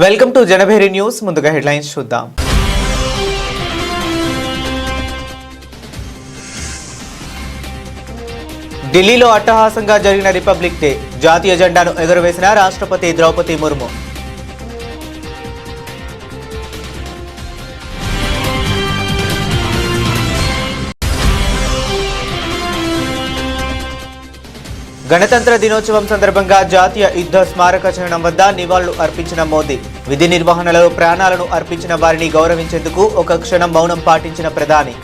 Welcome to Janabheri news. ముందుగా headlines చూద్దాం. ఢిల్లీలో అట్టహాసంగా జరిగిన రిపబ్లిక్ డే. జాతీయ జెండాను ఎగురవేసిన రాష్ట్రపతి ద్రౌపది ముర్ము. గణతంత్ర దినోత్సవం సందర్భంగా జాతీయ యుద్ధ స్మారక చిహ్నం వద్ద నివాళులు అర్పించిన మోదీ. విధి నిర్వహణలో ప్రాణాలను అర్పించిన వారిని గౌరవించేందుకు ఒక క్షణం మౌనం పాటించిన ప్రధాని.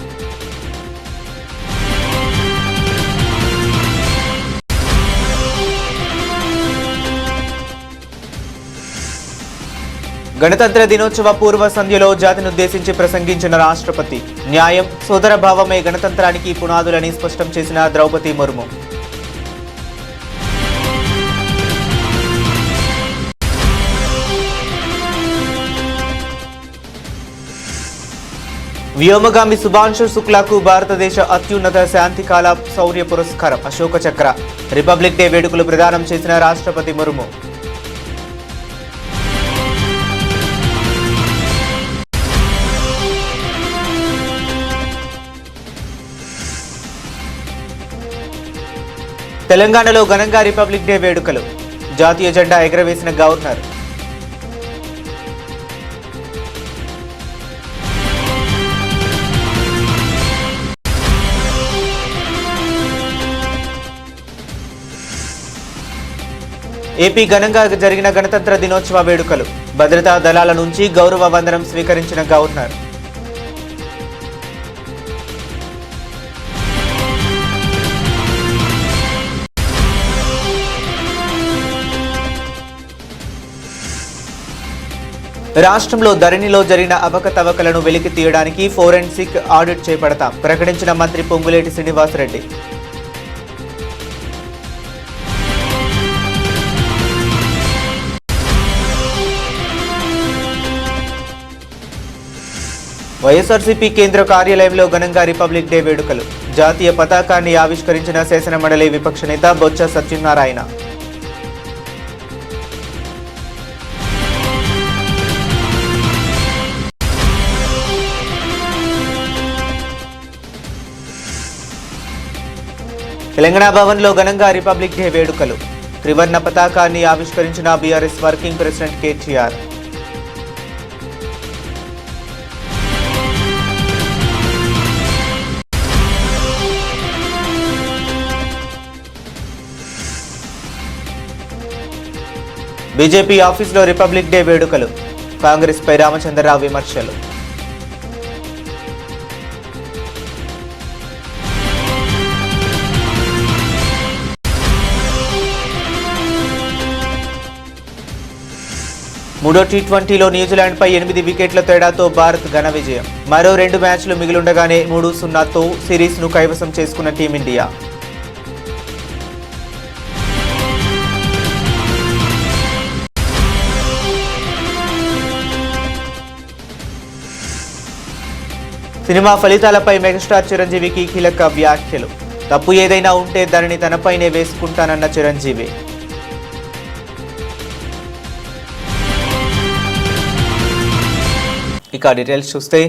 గణతంత్ర దినోత్సవ పూర్వ సంధ్యలో జాతినుద్దేశించి ప్రసంగించిన రాష్ట్రపతి. న్యాయం, సోదరభావమే గణతంత్రానికి పునాదులని స్పష్టం చేసిన ద్రౌపది ముర్ము. వ్యోమగామి శుభాంశు శుక్లాకు భారతదేశ అత్యున్నత శాంతికాల శౌర్య పురస్కారం అశోక చక్ర. రిపబ్లిక్ డే వేడుకలు ప్రదానం చేసిన రాష్ట్రపతి ముర్ము. తెలంగాణలో ఘనంగా రిపబ్లిక్ డే వేడుకలు. జాతీయ జెండా ఎగరవేసిన గవర్నర్. ఏపీ ఘనంగా జరిగిన గణతంత్ర దినోత్సవ వేడుకలు. భద్రతా దళాల నుంచి గౌరవ వందనం స్వీకరించిన గవర్నర్. రాష్ట్రంలో ధరణిలో జరిగిన అవకతవకలను వెలికి తీయడానికి ఫోరెన్సిక్ ఆడిట్ చేపడతాం ప్రకటించిన మంత్రి పొంగులేటి శ్రీనివాసరెడ్డి. వైఎస్ఆర్సీపీ కేంద్ర కార్యాలయంలో ఘనంగా రిపబ్లిక్ డే వేడుకలు. జాతీయ పతాకాన్ని ఆవిష్కరించిన శాసనమండలి విపక్ష నేత బొత్స సత్యనారాయణ. తెలంగాణ భవన్లో ఘనంగా రిపబ్లిక్ డే వేడుకలు. త్రివర్ణ పతాకాన్ని ఆవిష్కరించిన BRS working president KTR. BJP ఆఫీసులో రిపబ్లిక్ డే వేడుకలు. కాంగ్రెస్ పై రామచంద్రరావు విమర్శలు. మూడో టీ20లో న్యూజిలాండ్పై 8 వికెట్ల తేడాతో భారత్ ఘన విజయం. మరో 2 మ్యాచ్లు మిగిలుండగానే 3-0తో సిరీస్ను కైవసం చేసుకున్న టీమిండియా. సినిమా ఫలితాలపై మెగాస్టార్ చిరంజీవికి కీలక వ్యాఖ్యలు. తప్పు ఏదైనా ఉంటే దానిని తనపైనే వేసుకుంటానన్న చిరంజీవి. ఇక డీటెయిల్స్ చూస్తే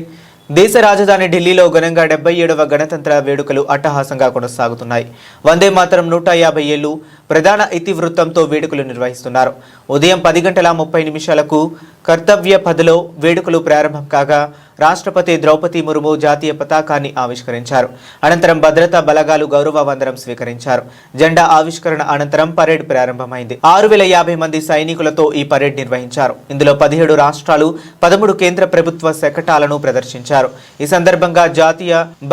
దేశ రాజధాని ఢిల్లీలో ఘనంగా 77వ గణతంత్ర వేడుకలు అట్టహాసంగా కొనసాగుతున్నాయి. వందే మాతరం 150 ఏళ్లు ప్రధాన ఇతివృత్తంతో వేడుకలు నిర్వహిస్తున్నారు. ఉదయం 10:30 కర్తవ్య పథలో వేడుకలు ప్రారంభం కాగా రాష్ట్రపతి ద్రౌపది ముర్ము జాతీయ పతాకాన్ని ఆవిష్కరించారు. అనంతరం భద్రతా బలగాలు గౌరవ వందనం స్వీకరించారు. జెండా ఆవిష్కరణ అనంతరం పరేడ్ ప్రారంభమైంది. 6050 మంది సైనికులతో ఈ పరేడ్ నిర్వహించారు. ఇందులో 17 రాష్ట్రాలు 13 కేంద్ర ప్రభుత్వ శకటాలను ప్రదర్శించారు. ఈ సందర్భంగా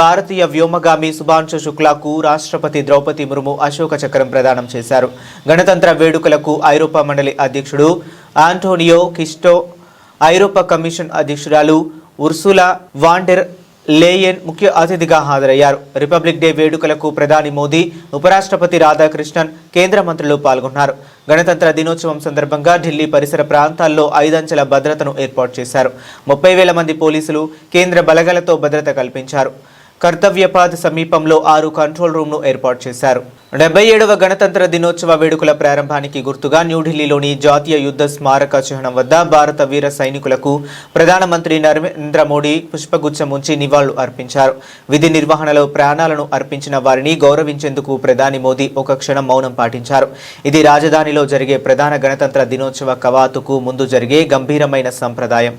భారతీయ వ్యోమగామి శుభాంశు శుక్లాకు రాష్ట్రపతి ద్రౌపది ముర్ము అశోక చక్రం ప్రదానం చేశారు. గణతంత్ర వేడుకలకు ఐరోపా మండలి అధ్యక్షుడు ఆంటోనియో కిస్టో, ఐరోపా కమిషన్ అధ్యక్షురాలు ఉర్సులా వాన్ డెర్ లేయెన్ ముఖ్య అతిథిగా హాజరయ్యారు. రిపబ్లిక్ డే వేడుకలకు ప్రధాని మోదీ, ఉపరాష్ట్రపతి రాధాకృష్ణన్, కేంద్ర మంత్రులు పాల్గొన్నారు. గణతంత్ర దినోత్సవం సందర్భంగా ఢిల్లీ పరిసర ప్రాంతాల్లో 5 అంచెల భద్రతను ఏర్పాటు చేశారు. 30,000 మంది పోలీసులు, కేంద్ర బలగాలతో భద్రత కల్పించారు. కర్తవ్యపాథ్ సమీపంలో 6 కంట్రోల్ రూమ్ను ఏర్పాటు చేశారు. 77వ గణతంత్ర దినోత్సవ వేడుకల ప్రారంభానికి గుర్తుగా న్యూఢిల్లీలోని జాతీయ యుద్ధ స్మారక చిహ్నం వద్ద భారత వీర సైనికులకు ప్రధానమంత్రి నరేంద్ర మోడీ పుష్పగుచ్చం ఉంచి నివాళులు అర్పించారు. విధి నిర్వహణలో ప్రాణాలను అర్పించిన వారిని గౌరవించేందుకు ప్రధాని మోదీ ఒక క్షణం మౌనం పాటించారు. ఇది రాజధానిలో జరిగే ప్రధాన గణతంత్ర దినోత్సవ కవాతుకు ముందు జరిగే గంభీరమైన సంప్రదాయం.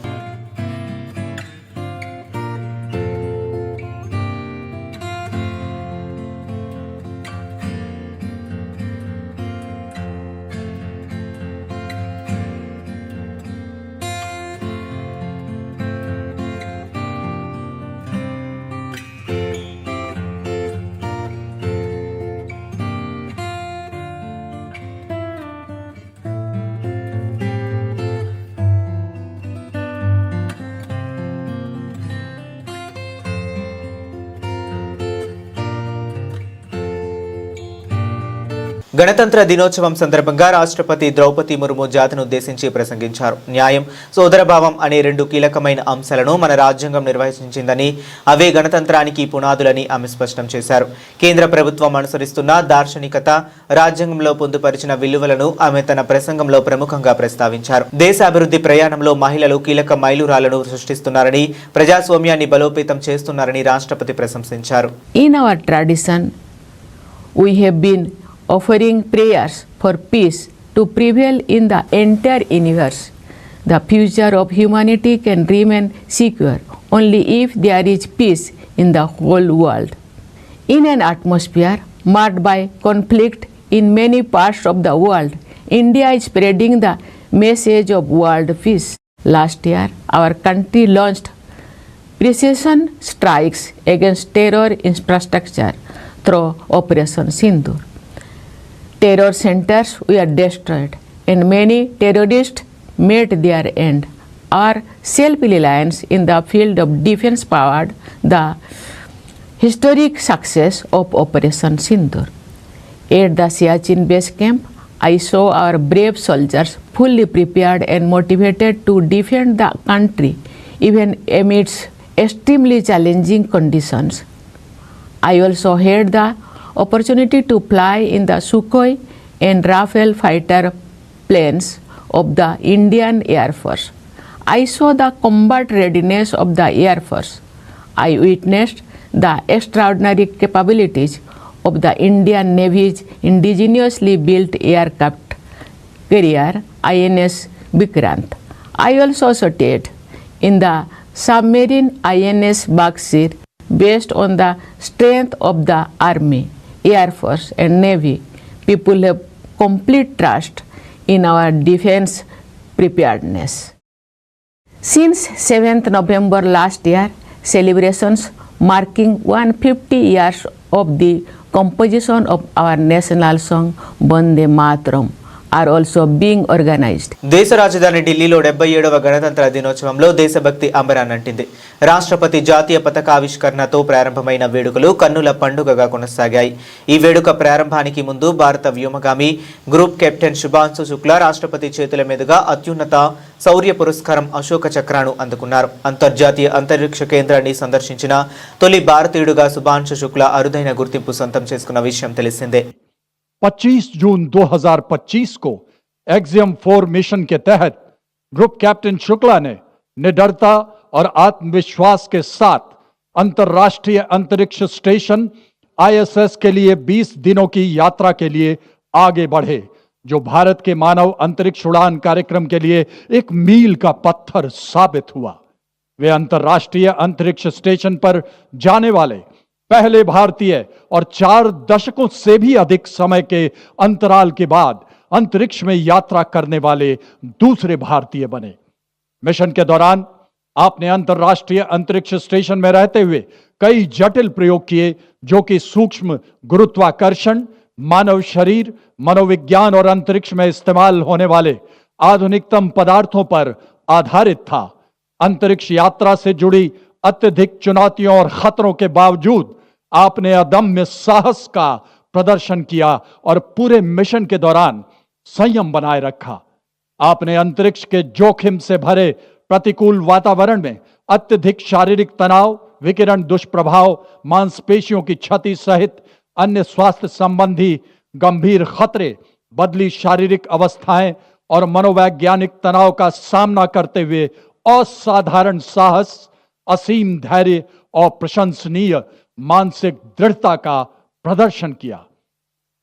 గణతంత్ర దినోత్సవం సందర్భంగా రాష్ట్రపతి ద్రౌపది ముర్ము జాతిని ఉద్దేశించి ప్రసంగించారు. న్యాయం, సోదరభావం అనే రెండు కీలకమైన అంశాలను మన రాజ్యాంగం నిర్వచించిందని, అవే గణతంత్రానికి పునాదులని ఆమె స్పష్టం చేశారు. కేంద్ర ప్రభుత్వం అనుసరిస్తున్న దార్శనికత, రాజ్యాంగంలో పొందుపరిచిన విలువలను ఆమె తన ప్రసంగంలో ప్రముఖంగా ప్రస్తావించారు. దేశ అభివృద్ధి ప్రయాణంలో మహిళలు కీలక మైలురాళ్లను సృష్టిస్తున్నారని, ప్రజాస్వామ్యాన్ని బలోపేతం చేస్తున్నారని రాష్ట్రపతి ప్రశంసించారు. In our tradition, we have been offering prayers for peace to prevail in the entire universe. The future of humanity can remain secure only if there is peace in the whole world. In an atmosphere marked by conflict in many parts of the world, India is spreading the message of world peace. Last year, our country launched precision strikes against terror infrastructure through Operation Sindoor. Terror centers were destroyed and many terrorists met their end. Our self-reliance in the field of defense powered the historic success of Operation Sindoor. At the Siachen base camp, I saw our brave soldiers fully prepared and motivated to defend the country even amidst extremely challenging conditions. I also had the opportunity to fly in the Sukhoi and Rafale fighter planes of the Indian Air Force. I saw the combat readiness of the Air Force. I witnessed the extraordinary capabilities of the Indian Navy's indigenously built aircraft carrier INS Vikrant. I also studied in the submarine INS Bagsir. Based on the strength of the Army, Air Force and Navy, people have complete trust in our defense preparedness. Since 7th November last year, celebrations marking 150 years of the composition of our national song Vande Mataram are also being organized. దేశ రాజధాని ఢిల్లీలో 77వ గణతంత్ర దినోత్సవంలో దేశభక్తి అంబరాన్నంటింది. రాష్ట్రపతి జాతీయ పతాకావిష్కరణతో ప్రారంభమైన వేడుకలు కన్నుల పండుగగా కొనసాగాయి. ఈ వేడుక ప్రారంభానికి ముందు భారత వ్యోమగామి గ్రూప్ కెప్టెన్ శుభాంశు శుక్లా రాష్ట్రపతి చేతుల మీదుగా అత్యున్నత శౌర్య పురస్కారం అశోక చక్రాను అందుకున్నారు. అంతర్జాతీయ అంతరిక్ష కేంద్రాన్ని సందర్శించిన తొలి భారతీయుడుగా శుభాంశు శుక్లా అరుదైన గుర్తింపు సొంతం చేసుకున్న విషయం తెలిసిందే. 25 जून 2025 को एक्सियम 4 मिशन के तहत ग्रुप कैप्टन शुक्ला ने निडरता और आत्मविश्वास के साथ अंतर्राष्ट्रीय अंतरिक्ष स्टेशन ISS के लिए 20 दिनों की यात्रा के लिए आगे बढ़े, जो भारत के मानव अंतरिक्ष उड़ान कार्यक्रम के लिए एक मील का पत्थर साबित हुआ. वे अंतर्राष्ट्रीय अंतरिक्ष स्टेशन पर जाने वाले पहले भारतीय और 4 दशकों से भी अधिक समय के अंतराल के बाद अंतरिक्ष में यात्रा करने वाले दूसरे भारतीय बने. मिशन के दौरान आपने अंतर्राष्ट्रीय अंतरिक्ष स्टेशन में रहते हुए कई जटिल प्रयोग किए, जो कि सूक्ष्म गुरुत्वाकर्षण, मानव शरीर, मनोविज्ञान और अंतरिक्ष में इस्तेमाल होने वाले आधुनिकतम पदार्थों पर आधारित था. अंतरिक्ष यात्रा से जुड़ी अत्यधिक चुनौतियों और खतरों के बावजूद आपने अदम्य साहस का प्रदर्शन किया और पूरे मिशन के दौरान संयम बनाए रखा. आपने अंतरिक्ष के जोखिम से भरे प्रतिकूल वातावरण में अत्यधिक शारीरिक तनाव, विकिरण दुष्प्रभाव, मांसपेशियों की क्षति सहित अन्य स्वास्थ्य संबंधी गंभीर खतरे, बदली शारीरिक अवस्थाएं और मनोवैज्ञानिक तनाव का सामना करते हुए असाधारण साहस, असीम धैर्य और प्रशंसनीय मानसिक दृढ़ता का प्रदर्शन किया।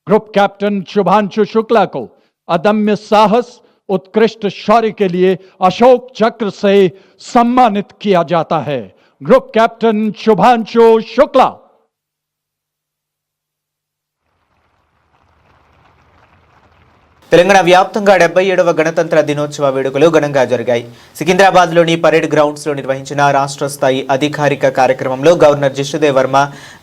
ग्रुप कैप्टन शुभांशु शुक्ला को अदम्य साहस, उत्कृष्ट शौर्य के लिए अशोक चक्र से सम्मानित किया जाता है। Group captain Shubhanshu Shukla. తెలంగాణ వ్యాప్తంగా 77వ గణతంత్ర దినోత్సవ వేడుకలు ఘనంగా జరిగాయి. సికింద్రాబాద్లోని పరేడ్ గ్రౌండ్స్లో నిర్వహించిన రాష్ట్ర స్థాయి అధికారిక కార్యక్రమంలో గవర్నర్ జిష్ణుదేవ్ వర్మ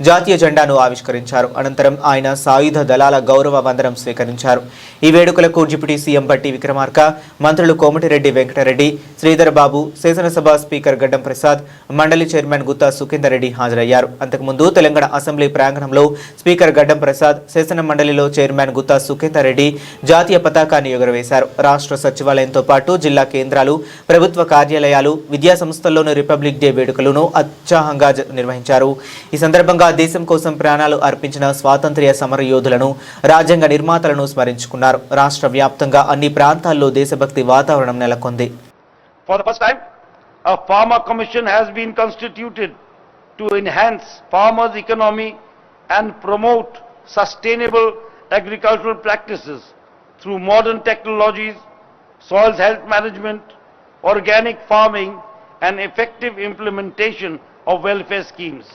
జాతీయ జెండాను ఆవిష్కరించారు. అనంతరం ఆయన సాయుధ దళాల గౌరవ వందనం స్వీకరించారు. ఈ వేడుకలకు డిప్యూటీ సీఎం బట్టి విక్రమార్క, మంత్రులు కోమటిరెడ్డి వెంకటరెడ్డి, శ్రీధర్ బాబు, శాసనసభ స్పీకర్ గడ్డం ప్రసాద్, మండలి చైర్మన్ గుత్తా సుఖేందర్ రెడ్డి హాజరయ్యారు. అంతకుముందు తెలంగాణ అసెంబ్లీ ప్రాంగణంలో స్పీకర్ గడ్డం ప్రసాద్, శాసన మండలిలో చైర్మన్ గుత్తా సుఖేందర్ రెడ్డి జాతీయ పతాకాన్ని ఎగురవేశారు. రాష్ట్ర సచివాలయంతో పాటు జిల్లా కేంద్రాలు, ప్రభుత్వ కార్యాలయాలు, విద్యా సంస్థల్లోనూ రిపబ్లిక్ డే వేడుకలను ఉత్సాహంగా నిర్వహించారు. ఈ సందర్భంగా దేశం కోసం ప్రాణాలు అర్పించిన స్వాతంత్ర్య సమర యోధులను, రాజ్యాంగ నిర్మాతలను స్మరించుకున్నారు. రాష్ట్ర వ్యాప్తంగా అన్ని ప్రాంతాల్లో దేశభక్తి వాతావరణం నెలకొంది. For the first time, a farmer commission has been constituted to enhance farmers' economy and promote sustainable agricultural practices through modern technologies, soil health management, organic farming and effective implementation of welfare schemes,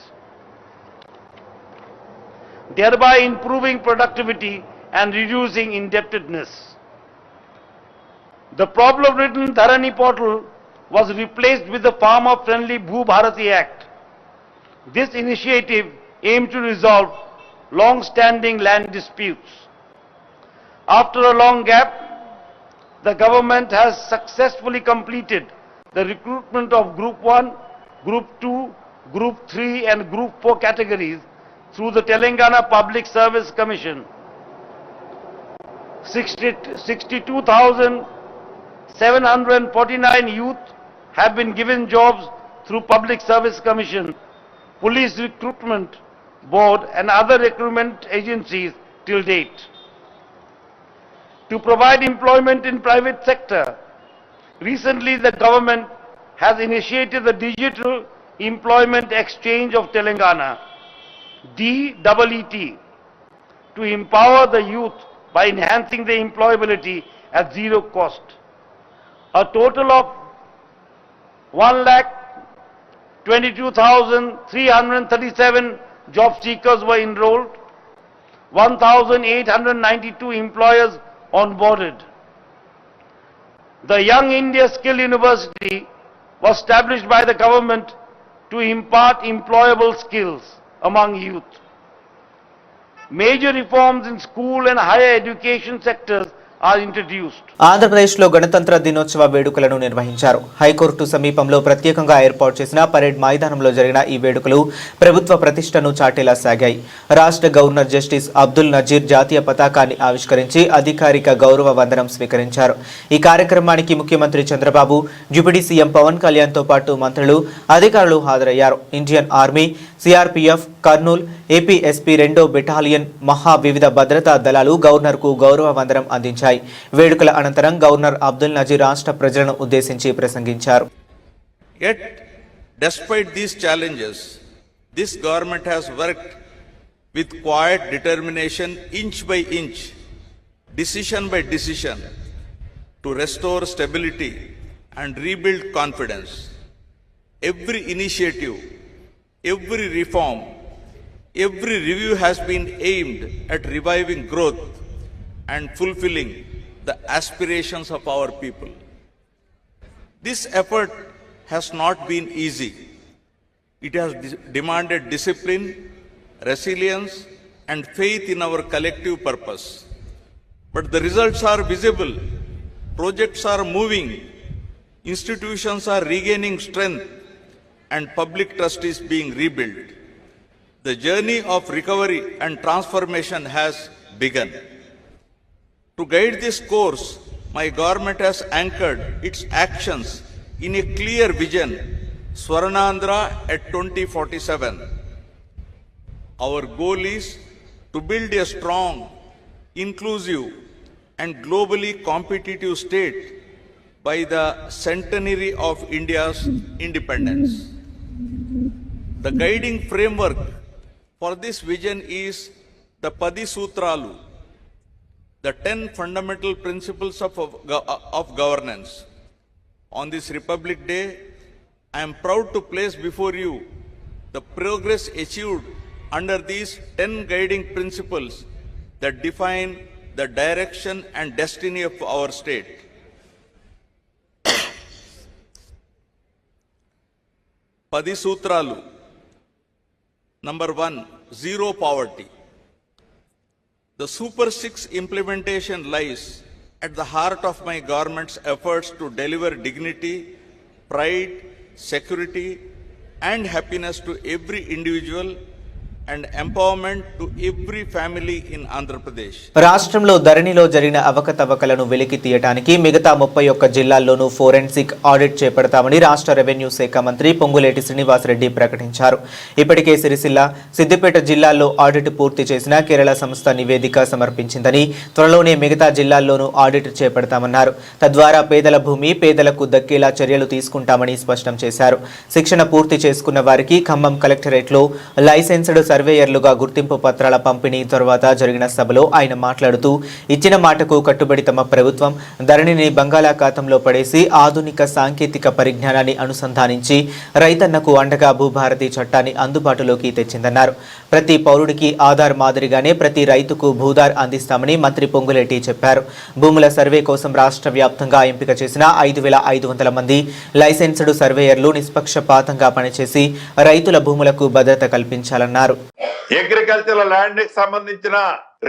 thereby improving productivity and reducing indebtedness. The problem-ridden Dharani portal was replaced with the farmer-friendly Bhu Bharati Act. This initiative aimed to resolve long-standing land disputes. After a long gap, the government has successfully completed the recruitment of Group 1, Group 2, Group 3 and Group 4 categories through the Telangana Public Service Commission. 62,749 youth have been given jobs through Public Service Commission, Police Recruitment Board and other recruitment agencies till date. To provide employment in private sector, recently the government has initiated the Digital Employment Exchange of Telangana, DEET, to empower the youth by enhancing their employability at zero cost. A total of 1,22,337 job seekers were enrolled, 1,892 employers onboarded. The Young India Skill University was established by the government to impart employable skills among youth. Major reforms in school and higher education sectors are introduced. ఆంధ్రప్రదేశ్లో గణతంత్ర దినోత్సవ వేడుకలను నిర్వహించారు. High court సమీపంలో ప్రత్యేకంగా ఏర్పాటు చేసిన parade మైదానంలో జరిగిన ఈ వేడుకలు ప్రభుత్వ ప్రతిష్టను చాటేలా సాగాయి. రాష్ట్ర గవర్నర్ జస్టిస్ అబ్దుల్ నజీర్ జాతీయ పతాకాన్ని ఆవిష్కరించి అధికారిక గౌరవ వందనం స్వీకరించారు. ఈ కార్యక్రమానికి ముఖ్యమంత్రి చంద్రబాబు, డిప్యూటీ సీఎం పవన్ కళ్యాణ్తో పాటు మంత్రులు, అధికారులు హాజరయ్యారు. Indian army, CRPF, Kurnool, APSP 2వ బెటాలియన్, మహా వివిధ భద్రతా దళాలు గవర్నర్కు గౌరవ వందనం అందించాయి. వేడుకల అనంతరం గవర్నర్ అబ్దుల్ నజీర్ రాష్ట్ర ప్రజలను ఉద్దేశించి ప్రసంగించారు. Yet, despite these challenges, this government has worked with quiet determination, inch by inch, decision by decision, to restore stability and rebuild confidence. Every initiative, every reform, every review has been aimed at reviving growth and fulfilling the aspirations of our people. This effort has not been easy. It has demanded discipline, resilience, and faith in our collective purpose. But the results are visible. Projects are moving. Institutions are regaining strength, and public trust is being rebuilt. The journey of recovery and transformation has begun. To guide this course, my government has anchored its actions in a clear vision, Swarnandhra at 2047. Our goal is to build a strong, inclusive, and globally competitive state by the centenary of India's independence. The guiding framework for this vision is the Padi Sutralu, the 10 fundamental principles of governance. On this Republic Day, I am proud to place before you the progress achieved under these 10 guiding principles that define the direction and destiny of our state. Padi Sutralu. Number 1, zero poverty. The Super 6 implementation lies at the heart of my government's efforts to deliver dignity, pride, security, and happiness to every individual and empowerment to every family in Andhra Pradesh. రాష్ట్రంలో ధరణిలో జరిగిన అవకతవకలను వెలికి తీయడానికి మిగతా 31 జిల్లాల్లోనూ forensic audit చేపడతామని రాష్ట్ర revenue శాఖ మంత్రి పొంగులేటి శ్రీనివాసరెడ్డి ప్రకటించారు. ఇప్పటికే సిరిసిల్ల, సిద్దిపేట జిల్లాల్లో ఆడిట్ పూర్తి చేసిన కేరళ సంస్థ నివేదిక సమర్పించిందని, త్వరలోనే మిగతా జిల్లాల్లోనూ ఆడిట్ చేపడతామన్నారు. తద్వారా పేదల భూమి పేదలకు దక్కేలా చర్యలు తీసుకుంటామని స్పష్టం చేశారు. శిక్షణ పూర్తి చేసుకున్న వారికి ఖమ్మం కలెక్టరేట్లో లైసెన్స్డ్ సర్వేయర్లుగా గుర్తింపు పత్రాల పంపిణీ తర్వాత జరిగిన సభలో ఆయన మాట్లాడుతూ, ఇచ్చిన మాటకు కట్టుబడి తమ ప్రభుత్వం ధరణిని బంగాళాఖాతంలో పడేసి ఆధునిక సాంకేతిక పరిజ్ఞానాన్ని అనుసంధానించి రైతన్నకు అండగా భూభారతి చట్టాన్ని అందుబాటులోకి తెచ్చిందన్నారు. ప్రతి పౌరుడికి ఆధార్ మాదిరిగానే ప్రతి రైతుకు భూధార్ అందిస్తామని మంత్రి పొంగులేటి చెప్పారు. భూముల సర్వే కోసం రాష్ట్ర వ్యాప్తంగా ఎంపిక చేసిన 5,500 మంది లైసెన్స్డ్ సర్వేయర్లు నిష్పక్షపాతంగా పనిచేసి రైతుల భూములకు భద్రత కల్పించాలన్నారు. అగ్రికల్చరల్ ల్యాండ్ కి సంబంధించిన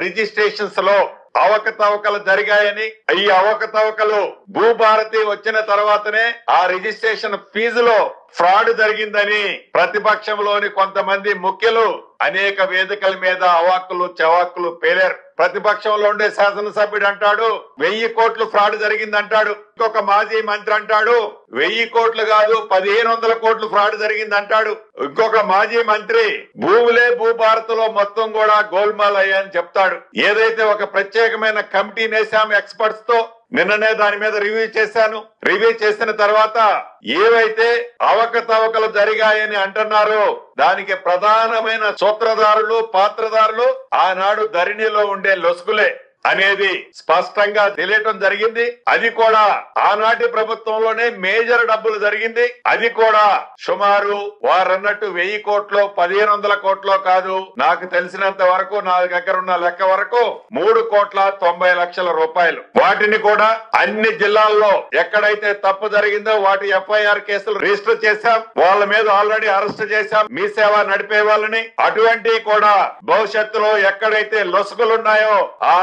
రిజిస్ట్రేషన్స్ లో అవకతవకలు జరిగాయని, ఈ అవకతవకలు భూభారతి వచ్చిన తర్వాతనే ఆ రిజిస్ట్రేషన్ ఫీజులో ఫ్రాడ్ జరిగిందని ప్రతిపక్షంలోని కొంతమంది ముఖ్యులు అనేక వేదికల మీద అవాక్కులు చవాక్కులు పేలారు. ప్రతిపక్షంలో ఉండే శాసనసభ్యుడు అంటాడు 1000 కోట్లు ఫ్రాడ్ జరిగిందంటాడు. ఇంకొక మాజీ మంత్రి అంటాడు 1000 కోట్లు కాదు 1500 కోట్లు ఫ్రాడ్ జరిగిందంటాడు. ఇంకొక మాజీ మంత్రి భూములే భూభారత్లో మొత్తం కూడా గోల్మాల్ అయ్యాయని చెప్తాడు. ఏదైతే ఒక ప్రత్యేకమైన కమిటీ నేసాం ఎక్స్పర్ట్స్ తో, నిన్ననే దాని మీద రివ్యూ చేశాను. రివ్యూ చేసిన తర్వాత ఏవైతే అవకతవకలు జరిగాయని అంటున్నారో దానికి ప్రధానమైన సూత్రధారులు, పాత్రధారులు ఆనాడు ధరణిలో ఉండే లొసుగులే అనేది స్పష్టంగా తెలియటం జరిగింది. అది కూడా ఆనాటి ప్రభుత్వంలోనే మేజర్ డబ్బులు జరిగింది. అది కూడా సుమారు వారన్నట్టు 1000 కోట్లో 1500 కోట్లో కాదు, నాకు తెలిసినంత వరకు నా దగ్గర ఉన్న లెక్క వరకు 3,90,00,000 రూపాయలు. వాటిని కూడా అన్ని జిల్లాల్లో ఎక్కడైతే తప్పు జరిగిందో వాటి ఎఫ్ఐఆర్ కేసులు రిజిస్టర్ చేశాం. వాళ్ళ మీద ఆల్రెడీ అరెస్ట్ చేశాం, మీ సేవ నడిపే వాళ్ళని. అటువంటి కూడా భవిష్యత్తులో ఎక్కడైతే లొసుగులున్నాయో ఆ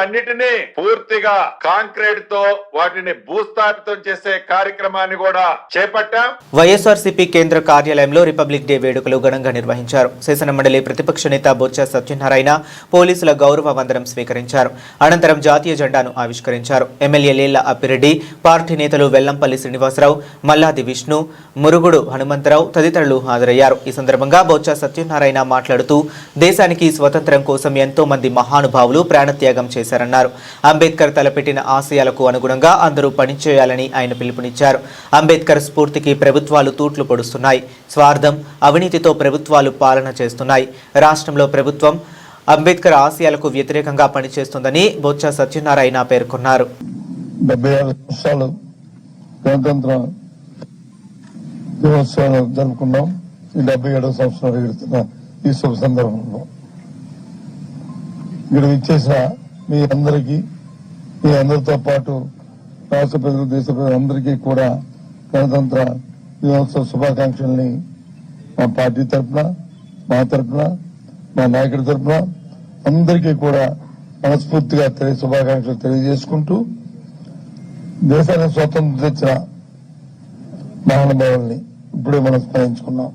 అన్నిటినీ పూర్తిగా కాంక్రీట్ తో వాటిని భూస్థాపితం చేసే కార్యక్రమాన్ని కూడా చేపట్టాం. వైఎస్ఆర్సీపీ కేంద్ర కార్యాలయంలో రిపబ్లిక్ డే వేడుకలు ఘనంగా నిర్వహించారు. శాసనమండలి ప్రతిపక్ష నేత బొత్స సత్యనారాయణ పోలీసుల గౌరవ వందనం స్వీకరించారు. అనంతరం జాతీయ జెండాను ఆవిష్కరించారు. ఎమ్మెల్యే లేళ్ల అప్పిరెడ్డి, పార్టీ నేతలు వెల్లంపల్లి శ్రీనివాసరావు, మల్లాది విష్ణు, మురుగుడు హనుమంతరావు తదితరులు హాజరయ్యారు. ఈ సందర్భంగా బొత్స సత్యనారాయణ మాట్లాడుతూ, దేశానికి స్వతంత్రం కోసం ఎంతో మంది మహానుభావులు ప్రాణత్యాగం చేశారన్నారు. అంబేద్కర్ తలపెట్టిన ఆశయాలకు అనుగుణంగా అందరూ పనిచేయాలని ఆయన పిలుపునిచ్చారు. అంబేద్కర్ స్ఫూర్తికి ప్రభుత్వాలు తూట్లు పొడుస్తున్నాయి. స్వార్థం, అవినీతితో ప్రభుత్వాలు పాలన చేస్తున్నాయి. రాష్ట్రంలో ప్రభుత్వం అంబేద్కర్ ఆశయాలకు వ్యతిరేకంగా పనిచేస్తుందని బొత్స సత్యనారాయణ పేర్కొన్నారు. 76 సంవత్సరాలు గణతంత్ర దినోత్సవాలు జరుపుకున్నాం. ఈ 77వ సంవత్సరం ఎగురుతున్న ఈ శుభ సందర్భంలో ఇక్కడ ఇచ్చేసిన మీ అందరితో పాటు రాష్ట్ర ప్రజలు, దేశ ప్రజలందరికీ కూడా గణతంత్ర దినోత్సవ శుభాకాంక్షల్ని మా పార్టీ తరఫున, మా తరఫున, మా నాయకుడి తరఫున అందరికీ కూడా మనస్ఫూర్తిగా శుభాకాంక్షలు తెలియజేసుకుంటూ, దేశానికి స్వాతంత్రం తెచ్చిన మహానుభావుల్ని ఇప్పుడే మనం స్మరించుకున్నాం.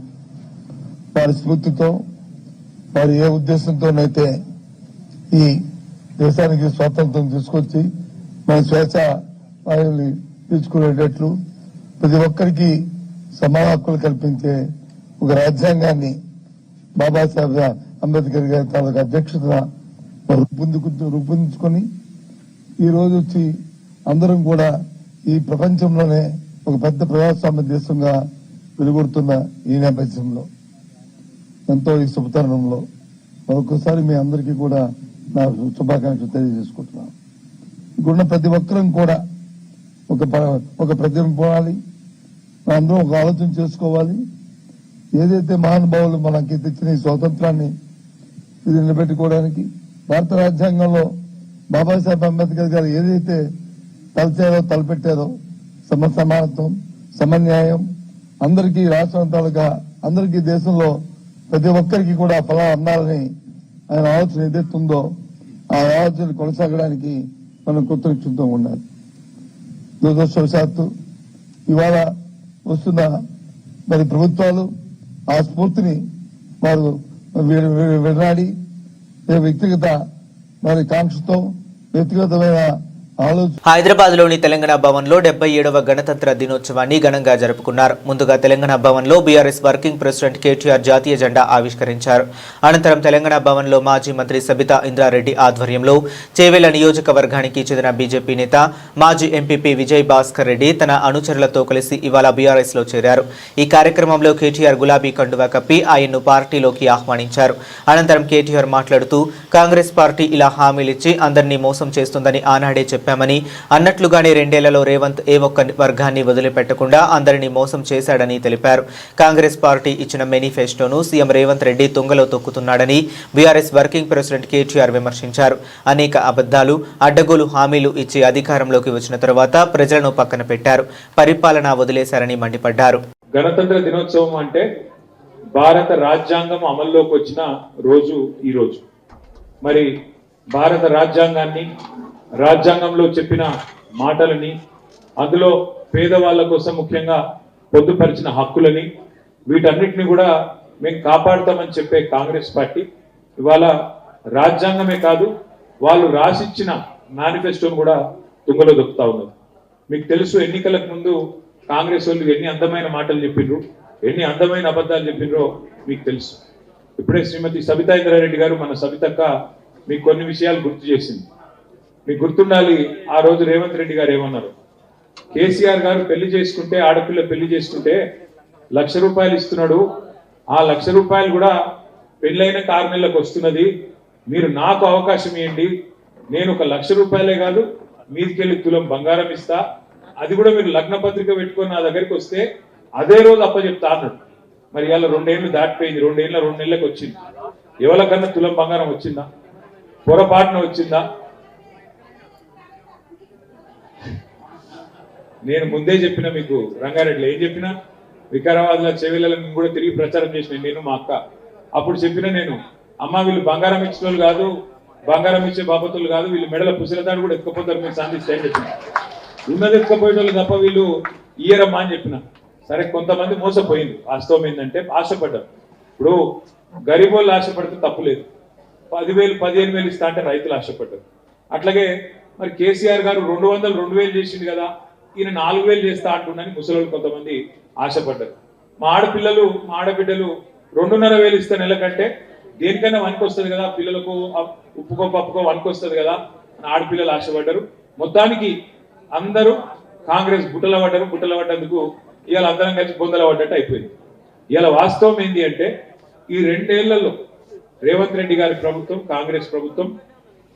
వారి స్ఫూర్తితో, వారు ఏ ఉద్దేశంతోనైతే ఈ దేశానికి స్వాతంత్రం తీసుకొచ్చి మన స్వేచ్ఛ వాయువుని తీసుకునేటట్లు ప్రతి ఒక్కరికి సమాన హక్కులు కల్పించే ఒక రాజ్యాంగాన్ని బాబాసాహెబ్ అంబేద్కర్ గారి తాలూకా అధ్యక్షతన రూపొందించుకొని ఈ రోజు వచ్చి అందరం కూడా ఈ ప్రపంచంలోనే ఒక పెద్ద ప్రజాస్వామ్య దేశంగా వెలుగొడుతున్న ఈ నేపథ్యంలో ఎంతో ఈ శుభతరుణంలో మరొకసారి మీ అందరికీ కూడా నా శుభాకాంక్షలు తెలియజేసుకుంటున్నాను. ఇక్కడున్న ప్రతి ఒక్కరం కూడా ఒక ప్రతిమ పోవాలి, అందరం ఒక ఆలోచన చేసుకోవాలి. ఏదైతే మహానుభావులు మనకి తెచ్చిన ఈ స్వాతంత్రాన్ని ఇది నిలబెట్టుకోవడానికి భారత రాజ్యాంగంలో బాబాసాహెబ్ అంబేద్కర్ గారు ఏదైతే తలపెట్టారో సమానత్వం, సమన్యాయం, అందరికీ రాష్ట్రం తాలూకా అందరికీ దేశంలో ప్రతి ఒక్కరికి కూడా ఫలా అందాలని ఆయన ఆలోచన ఏదైతే ఉందో ఆ ఆలోచన కొనసాగడానికి మనం కృతజ్ఞతతో ఉండాలి. దురదృష్టవశాత్తు ఇవాళ వస్తున్న మరి ప్రభుత్వాలు ఆ స్ఫూర్తిని వారు విడనాడి వ్యక్తిగత మరి కాంక్షతో వ్యక్తిగతమైన హైదరాబాద్ లోని తెలంగాణ భవన్ లో 77వ గణతంత్ర దినోత్సవాన్ని ఘనంగా జరుపుకున్నారు. ముందుగా తెలంగాణ భవన్ లో బీఆర్ఎస్ వర్కింగ్ ప్రెసిడెంట్ కేటీఆర్ జాతీయ జెండా ఆవిష్కరించారు. అనంతరం తెలంగాణ భవన్ లో మాజీ మంత్రి సబితా ఇంద్రారెడ్డి ఆధ్వర్యంలో చేవెళ్ల నియోజకవర్గానికి చెందిన బీజేపీ నేత మాజీ ఎంపీపీ విజయ్ భాస్కర్ రెడ్డి తన అనుచరులతో కలిసి ఇవాళ బీఆర్ఎస్ లో చేరారు. ఈ కార్యక్రమంలో కేటీఆర్ గులాబీ కండువా కప్పి ఆయన్ను పార్టీలోకి ఆహ్వానించారు. అనంతరం కేటీఆర్ మాట్లాడుతూ కాంగ్రెస్ పార్టీ ఇలా హామీలిచ్చి అందరినీ మోసం చేస్తుందని ఆనాడే చెప్పారు. అన్నట్లుగానే 2 ఏళ్లలో రేవంత్ ఏ ఒక్క వర్గాన్ని వదిలిపెట్టకుండా అందరినీ మోసం చేశాడని తెలిపారు. కాంగ్రెస్ పార్టీ ఇచ్చిన మేనిఫెస్టోను సీఎం రేవంత్ రెడ్డి తుంగలో తొక్కుతున్నాడని బీఆర్ఎస్ వర్కింగ్ ప్రెసిడెంట్ కేటీఆర్ విమర్శించారు. అనేక అబద్దాలు, అడ్డగోలు హామీలు ఇచ్చి అధికారంలోకి వచ్చిన తర్వాత ప్రజలను పక్కన పెట్టారు, పరిపాలన వదిలేశారని మండిపడ్డారు. గణతంత్ర దినోత్సవం అంటే భారత రాజ్యాంగం అమల్లోకి వచ్చిన రోజు ఈ రోజు. మరి భారత రాజ్యాంగంలో చెప్పిన మాటలని, అందులో పేదవాళ్ళ కోసం ముఖ్యంగా పొందుపరిచిన హక్కులని, వీటన్నిటిని కూడా మేము కాపాడుతామని చెప్పే కాంగ్రెస్ పార్టీ ఇవాళ రాజ్యాంగమే కాదు వాళ్ళు రాసిచ్చిన మేనిఫెస్టోను కూడా తుంగలో దొక్కుతా ఉన్నారు. మీకు తెలుసు, ఎన్నికలకు ముందు కాంగ్రెస్ వాళ్ళు ఎన్ని అందమైన మాటలు చెప్పిండ్రు, ఎన్ని అందమైన అబద్ధాలు చెప్పిండ్రో మీకు తెలుసు. ఇప్పుడే శ్రీమతి సబితా ఇంద్రారెడ్డి గారు, మన సబితక్క మీకు కొన్ని విషయాలు గుర్తు చేసింది. మీకు గుర్తుండాలి, ఆ రోజు రేవంత్ రెడ్డి గారు ఏమన్నారు, కేసీఆర్ గారు ఆడపిల్ల పెళ్లి చేసుకుంటే ₹1,00,000 ఇస్తున్నాడు, ఆ ₹1,00,000 కూడా పెళ్ళైన 6 నెలలకు వస్తున్నది, మీరు నాకు అవకాశం ఇవ్వండి, నేను ఒక ₹1,00,000 కాదు మీదికెళ్ళి తులం బంగారం ఇస్తా, అది కూడా మీరు లగ్న పత్రిక పెట్టుకొని నా దగ్గరికి వస్తే అదే రోజు అప్పచెప్తా అన్నాడు. మరి ఇవాళ 2 ఏళ్ళు దాటిపోయింది, 2 ఏళ్ళ 2 నెలలకు వచ్చింది. ఎవరికన్నా తులం బంగారం వచ్చిందా? పొరపాటున వచ్చిందా? నేను ముందే చెప్పిన మీకు, రంగారెడ్డిలో ఏం చెప్పినా, వికారాబాద్లో చెవెళ్ళని కూడా తిరిగి ప్రచారం చేసిన నేను, మా అక్క. అప్పుడు చెప్పిన నేను, అమ్మ వీళ్ళు బంగారం ఇచ్చిన వాళ్ళు కాదు, బంగారం ఇచ్చే బాపతులు కాదు, వీళ్ళు మెడల పుసిలతాడు కూడా ఎత్తుకపోతారు, మీరు సాధిస్తే అని చెప్పిన. ఉన్నది ఎత్తుకపోయేటోళ్ళు తప్ప వీళ్ళు ఇయ్యరమ్మా అని చెప్పిన. సరే, కొంతమంది మోసపోయింది. వాస్తవం ఏంటంటే ఆశపడ్డారు. ఇప్పుడు గరీబోళ్ళు ఆశపడితే తప్పు లేదు, 10,000 15,000 ఇస్తా అంటే రైతులు ఆశపడ్డారు. అట్లాగే మరి కేసీఆర్ గారు 200 2,000 చేసింది కదా, ఈయన 4,000 చేస్తా అంటున్నాను ముసలోళ్ళు కొంతమంది ఆశపడ్డారు. మా ఆడపిల్లలు, మా ఆడబిడ్డలు 2,500 ఇస్తే నెల కంటే దేనికైనా వనికి కదా, పిల్లలకు ఉప్పుకో పప్పుకో వనికి వస్తుంది కదా అని ఆడపిల్లలు ఆశపడ్డారు. మొత్తానికి అందరూ కాంగ్రెస్ బుట్టల పడ్డందుకు ఇవాళ అందరం కలిసి బొందల పడ్డట్టు అయిపోయింది. ఇవాళ వాస్తవం ఏంటి అంటే, ఈ 2 ఏళ్లలో రేవంత్ రెడ్డి గారి ప్రభుత్వం, కాంగ్రెస్ ప్రభుత్వం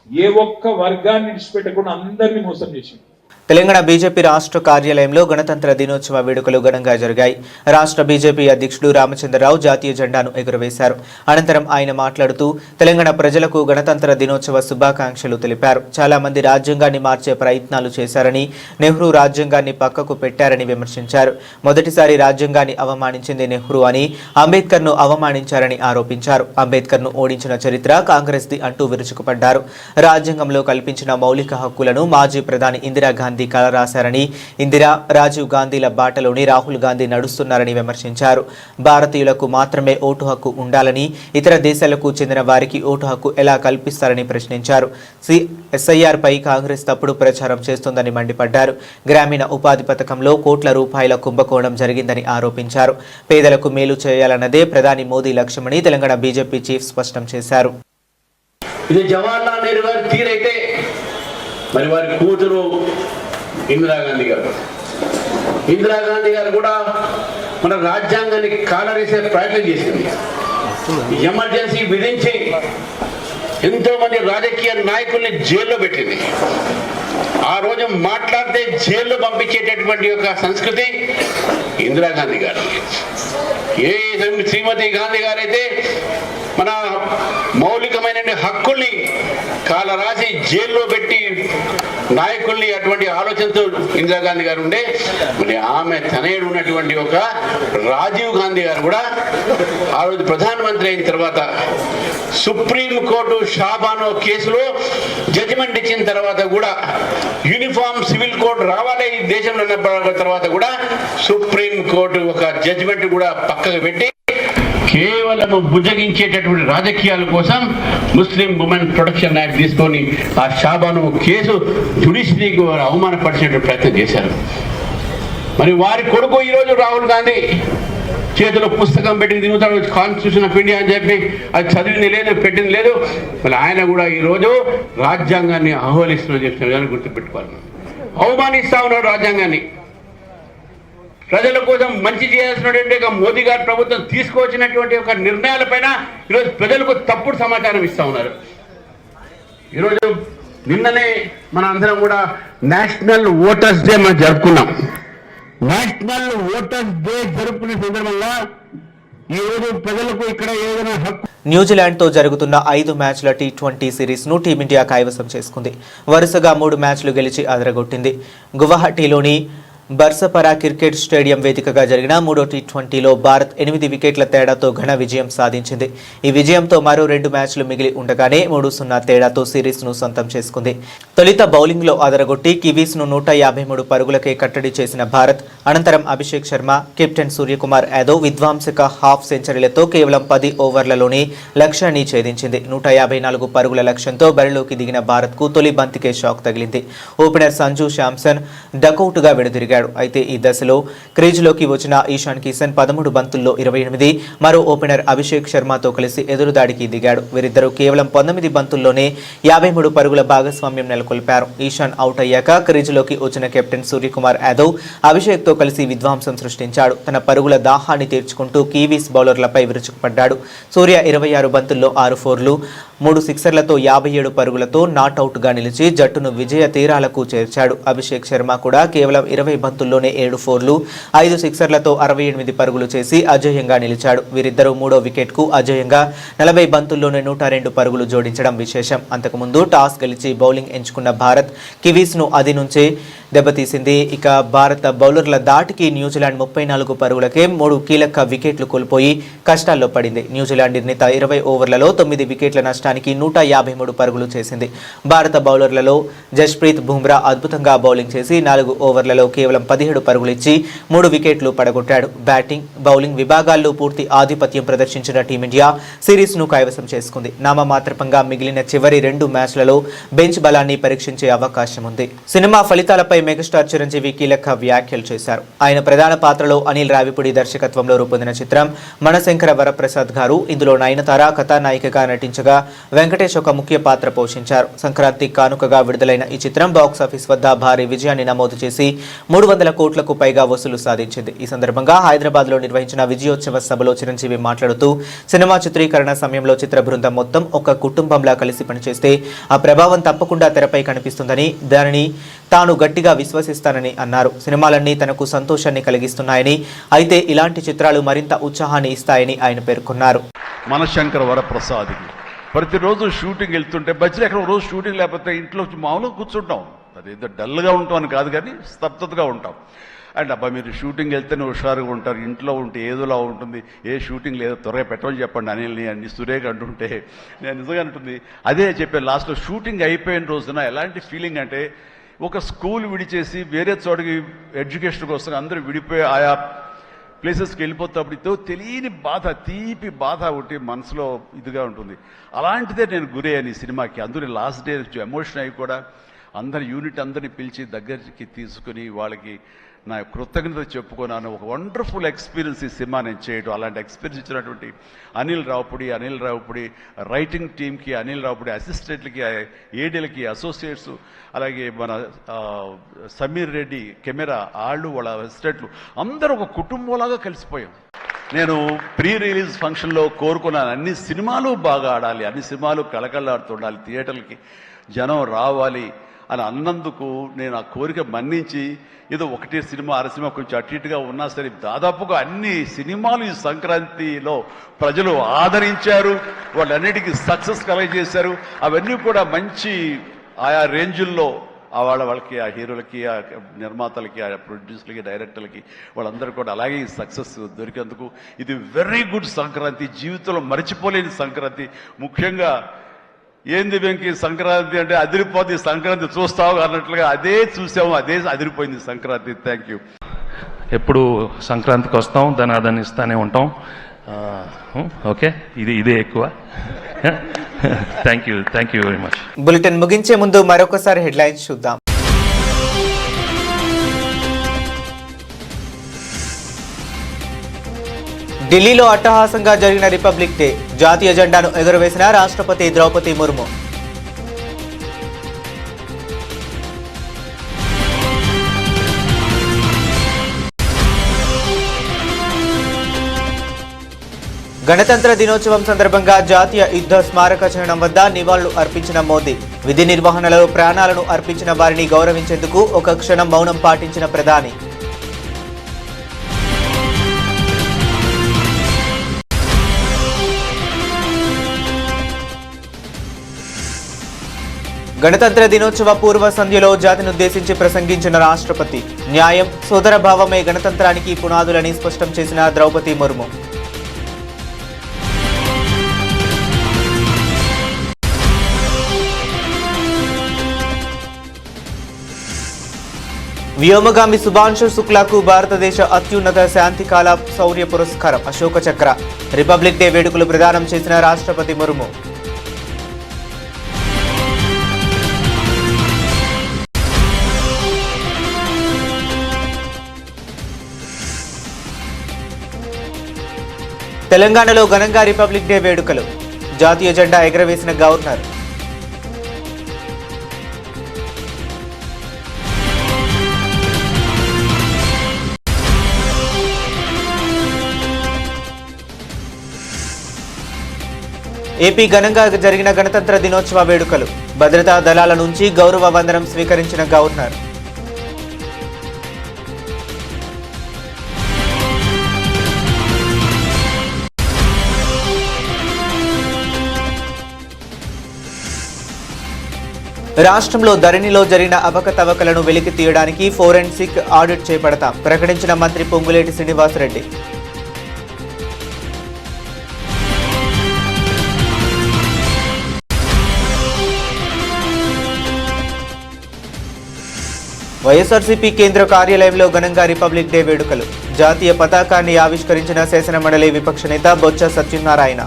ఏ ఒక్క వర్గాన్ని విడిచిపెట్టకుండా అందరినీ మోసం చేసింది. తెలంగాణ బీజేపీ రాష్ట్ర కార్యాలయంలో గణతంత్ర దినోత్సవ వేడుకలు ఘనంగా జరిగాయి. రాష్ట్ర బీజేపీ అధ్యక్షుడు రామచంద్రరావు జాతీయ జెండాను ఎగురవేశారు. అనంతరం ఆయన మాట్లాడుతూ తెలంగాణ ప్రజలకు గణతంత్ర దినోత్సవ శుభాకాంక్షలు తెలిపారు. చాలా మంది రాజ్యాంగాన్ని మార్చే ప్రయత్నాలు చేశారని, నెహ్రూ రాజ్యాంగాన్ని పక్కకు పెట్టారని విమర్శించారు. మొదటిసారి రాజ్యాంగాన్ని అవమానించింది నెహ్రూ అని, అంబేద్కర్ను అవమానించారని ఆరోపించారు. అంబేద్కర్ను ఓడించిన చరిత్ర కాంగ్రెస్ది అంటూ విరుచుకుపడ్డారు. రాజ్యాంగంలో కల్పించిన మౌలిక హక్కులను మాజీ ప్రధాని ఇందిరాగాంధీ గాంధీ కల రాశారని, ఇందిరా, రాజీవ్ గాంధీల బాటలోని రాహుల్ గాంధీ నడుస్తున్నారని విమర్శించారు. భారతీయులకు మాత్రమే ఓటు హక్కు ఉండాలని, ఇతర దేశాలకు చెందిన వారికి ఓటు హక్కు ఎలా కల్పిస్తారని ప్రశ్నించారు. SIR పై కాంగ్రెస్ తప్పుడు ప్రచారం చేస్తోందని మండిపడ్డారు. గ్రామీణ ఉపాధి పథకంలో కోట్ల రూపాయల కుంభకోణం జరిగిందని ఆరోపించారు. పేదలకు మేలు చేయాలన్నదే ప్రధాని మోదీ లక్ష్యమని తెలంగాణ బీజేపీ చీఫ్ స్పష్టం చేశారు. ఇది జవహర్లాల్ నెహ్రూ గారి తీరైతే మరి వారి కూతురు ఇందిరాగాంధీ గారు కూడా మన రాజ్యాంగాన్ని కాలరేసే ప్రయత్నం చేసింది. ఎమర్జెన్సీ విధించి ఎంతో మంది రాజకీయ నాయకుల్ని జైల్లో పెట్టింది. ఆ రోజు మాట్లాడితే జైల్లో పంపించేటటువంటి ఒక సంస్కృతి ఇందిరాగాంధీ గారు. శ్రీమతి గాంధీ గారైతే మన మౌలికమైన హక్కుల్ని కాలరాసి జైల్లో పెట్టి నాయకుల్ని అటువంటి ఆలోచనతో ఇందిరాగాంధీ గారు ఉండే. మరి ఆమె తనయుడు ఉన్నటువంటి ఒక రాజీవ్ గాంధీ గారు కూడా ఆ రోజు ప్రధానమంత్రి అయిన తర్వాత సుప్రీంకోర్టు షాబానో కేసులో జడ్జిమెంట్ ఇచ్చిన తర్వాత కూడా యూనిఫామ్ సివిల్ కోడ్ రావాలి ఈ దేశంలో తర్వాత కూడా సుప్రీంకోర్టు ఒక జడ్జిమెంట్ కూడా పక్కకు పెట్టి కేవలం బుజ్జగించేటటువంటి రాజకీయాల కోసం ముస్లిం ఉమెన్ ప్రొటెక్షన్ యాక్ట్ తీసుకొని ఆ షాబాను కేసు జ్యుడిషియరీకి అవమానపరిచేటువంటి ప్రయత్నం చేశారు. మరి వారి కొడుకు ఈరోజు రాహుల్ గాంధీ చేతిలో పుస్తకం పెట్టి తిరుగుతాడు, కాన్స్టిట్యూషన్ ఆఫ్ ఇండియా అని చెప్పి అది చదివింది లేదు, పెట్టింది లేదు. మరి ఆయన కూడా ఈరోజు రాజ్యాంగాన్ని ఆహ్వానిస్తున్నారని చెప్తున్నారు. గుర్తుపెట్టుకోవాలి, అవమానిస్తా ఉన్నాడు రాజ్యాంగాన్ని. ప్రజల కోసం మంచి చేయాల్సినటువంటి మోదీ గారి ప్రభుత్వం తీసుకువచ్చినటువంటి ఒక నిర్ణయాలపైన ఈరోజు ప్రజలకు తప్పుడు సమాచారం ఇస్తా ఉన్నారు. ఈరోజు నిన్ననే మన అందరం కూడా నేషనల్ ఓటర్స్ డే మనం జరుపుకున్నాం. నేషనల్ ఓటర్స్ డే జరుపుకునే సందర్భంగా ఈరోజు ప్రజలకు ఇక్కడ ఏదైనా హక్కు. న్యూజిలాండ్తో జరుగుతున్న 5 మ్యాచ్ల T20 సిరీస్ను టీమిండియా కైవసం చేసుకుంది. వరుసగా 3 మ్యాచ్లు గెలిచి అదరగొట్టింది. గువాహటీలోని బర్సపరా క్రికెట్ స్టేడియం వేదికగా జరిగిన 3వ T20లో భారత్ 8 వికెట్ల తేడాతో ఘన విజయం సాధించింది. ఈ విజయంతో మరో 2 మ్యాచ్లు మిగిలి ఉండగానే 3-0 తేడాతో సిరీస్ను సొంతం చేసుకుంది. తొలిత బౌలింగ్లో అదరగొట్టి కివీస్ను 153 పరుగులకే కట్టడి చేసిన భారత్ అనంతరం అభిషేక్ శర్మ, కెప్టెన్ సూర్యకుమార్ యాదవ్ విధ్వంసక హాఫ్ సెంచరీలతో కేవలం 10 ఓవర్లలోనే లక్ష్యాన్ని ఛేదించింది. 154 పరుగుల లక్ష్యంతో బరిలోకి దిగిన భారత్కు తొలి బంతికే షాక్ తగిలింది. ఓపెనర్ సంజు శాంసన్ డకౌట్గా వెనుదిరిగాడు. అయితే ఈ దశలో క్రీజులోకి వచ్చిన ఈశాన్ కిషన్ 13 బంతుల్లో 28, మరో ఓపెనర్ అభిషేక్ శర్మతో కలిసి ఎదురుదాడికి దిగాడు. వీరిద్దరూ కేవలం 19 బంతుల్లోనే 53 పరుగుల భాగస్వామ్యం నెలకొల్పారు. ఈశాన్ అవుట్ అయ్యాక క్రీజులోకి వచ్చిన కెప్టెన్ సూర్యకుమార్ యాదవ్ అభిషేక్తో కలిసి విధ్వంసం సృష్టించాడు. తన పరుగుల దాహాన్ని తీర్చుకుంటూ కివీస్ బౌలర్లపై విరుచుకుపడ్డాడు. సూర్య 26 బంతుల్లో 6 ఫోర్లు, 3 సిక్సర్లతో 57 పరుగులతో నాట్అవుట్గా నిలిచి జట్టును విజయ తీరాలకు చేర్చాడు. అభిషేక్ శర్మ కూడా కేవలం 20 బంతుల్లోనే 7 ఫోర్లు, 5 సిక్సర్లతో 68 పరుగులు చేసి అజేయంగా నిలిచాడు. వీరిద్దరూ 3వ వికెట్కు అజేయంగా 40 బంతుల్లోనే 102 పరుగులు జోడించడం విశేషం. అంతకుముందు టాస్ గెలిచి బౌలింగ్ ఎంచుకున్న భారత్ కివీస్ను అది నుంచే దెబ్బతీసింది. ఇక భారత బౌలర్ల దాటికి న్యూజిలాండ్ 34 పరుగులకే 3 కీలక వికెట్లు కోల్పోయి కష్టాల్లో పడింది. న్యూజిలాండ్ నిర్ణీత 20 ఓవర్లలో 9 వికెట్ల నష్టానికి 153 పరుగులు చేసింది. భారత బౌలర్లలో జస్ప్రీత్ బుమ్రా అద్భుతంగా బౌలింగ్ చేసి 4 ఓవర్లలో కేవలం 17 పరుగులిచ్చి 3 వికెట్లు పడగొట్టాడు. బ్యాటింగ్, బౌలింగ్ విభాగాల్లో పూర్తి ఆధిపత్యం ప్రదర్శించిన టీమిండియా సిరీస్ను కైవసం చేసుకుంది. నామమాత్రపంగా మిగిలిన చివరి 2 మ్యాచ్లలో బెంచ్ బలాన్ని పరీక్షించే అవకాశం ఉంది. సినిమా ఫలితాలపై మెగాస్టార్ చిరంజీవి కీలక వ్యాఖ్యలు చేశారు. ఆయన ప్రధాన పాత్రలో అనిల్ రావిపూడి దర్శకత్వంలో రూపొందిన చిత్రం మనశంకర వరప్రసాద్ గారు. ఇందులో నయనతార కథానాయికగా నటించగా వెంకటేష్ ఒక ముఖ్య పాత్ర పోషించారు. సంక్రాంతి కానుకగా విడుదలైన ఈ చిత్రం బాక్సాఫీస్ వద్ద భారీ విజయాన్ని నమోదు చేసి 300 కోట్లకు పైగా వసూలు సాధించింది. ఈ సందర్భంగా హైదరాబాద్లో నిర్వహించిన విజయోత్సవ సభలో చిరంజీవి మాట్లాడుతూ సినిమా చిత్రీకరణ సమయంలో చిత్ర బృందం మొత్తం ఒక కుటుంబంలా కలిసి పనిచేస్తే ఆ ప్రభావం తప్పకుండా తెరపై కనిపిస్తుందని, దానిని తాను గట్టిగా విశ్వసిస్తానని అన్నారు. సినిమాలన్నీ తనకు సంతోషాన్ని కలిగిస్తున్నాయని, అయితే ఇలాంటి చిత్రాలు మరింత ఉత్సాహాన్ని ఇస్తాయని ఆయన పేర్కొన్నారు. మనశంకర వరప్రసాద్కి ప్రతిరోజు షూటింగ్ వెళ్తుంటే మధ్యలో ఎక్కడ రోజు షూటింగ్ లేకపోతే ఇంట్లో మామూలుగా కూర్చుంటాం. అదేదో డల్గా ఉంటాం అని కాదు, కానీ స్తబ్దతగా ఉంటాం. అండ్ అబ్బా మీరు షూటింగ్ వెళ్తేనే హుషారుగా ఉంటారు, ఇంట్లో ఉంటే ఏదోలా ఉంటుంది, ఏ షూటింగ్ లేదో త్వరగా పెట్టమని చెప్పండి అనిల్ని అన్ని సురేఖ అంటుంటే నేను నిజంగా అంటుంది. అదే చెప్పే లాస్ట్లో షూటింగ్ అయిపోయిన రోజున ఎలాంటి ఫీలింగ్ అంటే ఒక స్కూల్ విడిచేసి వేరే చోటకి ఎడ్యుకేషన్ కోసం అందరూ విడిపోయి ఆయా ప్లేసెస్కి వెళ్ళిపోతాప్పుడు తెలియని బాధ, తీపి బాధ ఒకటి మనసులో ఇదిగా ఉంటుంది. అలాంటిదే నేను గురయ్యాను ఈ సినిమాకి. అందులో లాస్ట్ డే ఎమోషన్ అయ్యి కూడా అందరి యూనిట్ అందరినీ పిలిచి దగ్గరికి తీసుకుని వాళ్ళకి నా కృతజ్ఞత చెప్పుకున్నాను. ఒక వండర్ఫుల్ ఎక్స్పీరియన్స్ ఈ సినిమా నేను చేయడం. అలాంటి ఎక్స్పీరియన్స్ ఇచ్చినటువంటి అనిల్ రావుపుడి రైటింగ్ టీమ్కి, అనిల్ రావుపుడి అసిస్టెంట్లకి, ఏడీలకి, అసోసియేట్స్, అలాగే మన సమీర్ రెడ్డి కెమెరా వాళ్ళు, వాళ్ళ అసిస్టెంట్లు అందరూ ఒక కుటుంబంలాగా కలిసిపోయాం. నేను ప్రీ రిలీజ్ ఫంక్షన్లో కోరుకున్నాను అన్ని సినిమాలు బాగా ఆడాలి, అన్ని సినిమాలు కళకళలాడుతుండాలి, థియేటర్లకి జనం రావాలి అని అన్నందుకు నేను ఆ కోరిక మన్నించి ఏదో ఒకటే సినిమా అర సినిమా కొంచెం అటు ఇటుగా ఉన్నా సరే దాదాపుగా అన్ని సినిమాలు ఈ సంక్రాంతిలో ప్రజలు ఆదరించారు, వాళ్ళన్నిటికీ సక్సెస్ కలగజేశారు. అవన్నీ కూడా మంచి ఆయా రేంజుల్లో వాళ్ళకి, ఆ హీరోలకి, ఆ నిర్మాతలకి, ఆ ప్రొడ్యూసర్లకి, డైరెక్టర్లకి వాళ్ళందరూ కూడా అలాగే ఈ సక్సెస్ దొరికేందుకు ఇది వెరీ గుడ్ సంక్రాంతి, జీవితంలో మర్చిపోలేని సంక్రాంతి. ముఖ్యంగా ఏంది వెంకీ సంక్రాంతి అంటే అదిరిపోతుంది, సంక్రాంతి చూస్తావు అన్నట్లుగా అదే చూసాము, అదే అదిరిపోయింది సంక్రాంతి. Thank you. ఎప్పుడు సంక్రాంతికి వస్తాం, దాన్ని ఇస్తానే ఉంటాం. ఓకే, ఇదే ఎక్కువ. Thank you very much. Bulletin ముగించే ముందు మరొకసారి హెడ్లైన్స్ చూద్దాం. ఢిల్లీలో అట్టహాసంగా జరిగిన రిపబ్లిక్ డే. జాతీయ జెండాను ఎగురవేసిన రాష్ట్రపతి ద్రౌపది ముర్ము. గణతంత్ర దినోత్సవం సందర్భంగా జాతీయ యుద్ధ స్మారక చిహ్నం వద్ద నివాళులు అర్పించిన మోదీ. విధి నిర్వహణలో ప్రాణాలను అర్పించిన వారిని గౌరవించేందుకు ఒక క్షణం మౌనం పాటించిన ప్రధాని. గణతంత్ర దినోత్సవ పూర్వ సంధ్యలో జాతినుద్దేశించి ప్రసంగించిన రాష్ట్రపతి. న్యాయం, సోదరభావమే గణతంత్రానికి పునాదులని స్పష్టం చేసిన ద్రౌపది ముర్ము. వ్యోమగామి శుభాంశు శుక్లాకు భారతదేశ అత్యున్నత శాంతికాల శౌర్య పురస్కారం అశోక చక్ర. రిపబ్లిక్ డే వేడుకలు ప్రదానం చేసిన రాష్ట్రపతి ముర్ము. తెలంగాణలో ఘనంగా రిపబ్లిక్ డే వేడుకలు. జాతీయ జెండా ఎగురవేసిన గవర్నర్. ఏపీ ఘనంగా జరిగిన గణతంత్ర దినోత్సవ వేడుకలు. భద్రతా దళాల నుంచి గౌరవ వందనం స్వీకరించిన గవర్నర్. రాష్ట్రంలో ధరణిలో జరిగిన అవకతవకలను వెలికి తీయడానికి ఫోరెన్సిక్ ఆడిట్ చేపడతాం ప్రకటించిన మంత్రి పొంగులేటి శ్రీనివాసరెడ్డి. వైఎస్ఆర్సీపీ కేంద్ర కార్యాలయంలో ఘనంగా రిపబ్లిక్ డే వేడుకలు. జాతీయ పతాకాన్ని ఆవిష్కరించిన శాసనమండలి విపక్ష నేత బొత్స సత్యనారాయణ.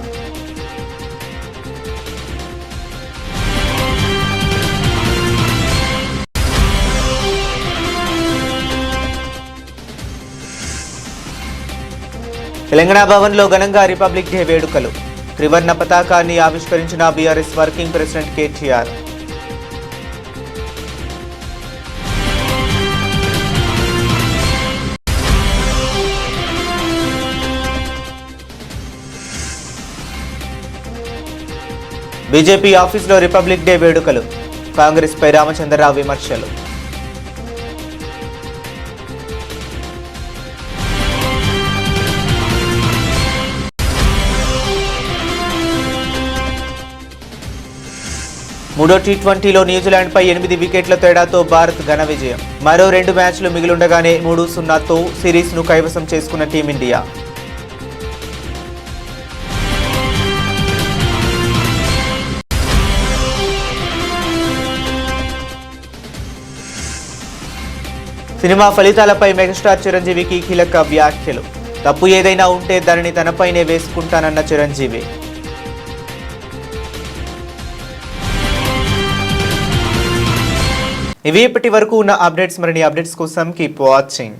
తెలంగాణ భవన్లో ఘనంగా రిపబ్లిక్ డే వేడుకలు. త్రివర్ణ పతాకాన్ని ఆవిష్కరించిన BRS working president KTR. BJP ఆఫీసులో రిపబ్లిక్ డే వేడుకలు. కాంగ్రెస్ పై రామచంద్రరావు విమర్శలు. మూడో టీ20లో న్యూజిలాండ్పై 8 వికెట్ల తేడాతో భారత్ ఘన విజయం. మరో 2 మ్యాచ్లు మిగిలుండగానే 3-0తో సిరీస్ను కైవసం చేసుకున్న టీమిండియా. సినిమా ఫలితాలపై మెగాస్టార్ చిరంజీవికి కీలక వ్యాఖ్యలు. తప్పు ఏదైనా ఉంటే దానిని తనపైనే వేసుకుంటానన్న చిరంజీవి. ఇవి ఇప్పటి వరకు ఉన్న అప్డేట్స్. మరిన్ని అప్డేట్స్ కోసం కీప్ వాచింగ్.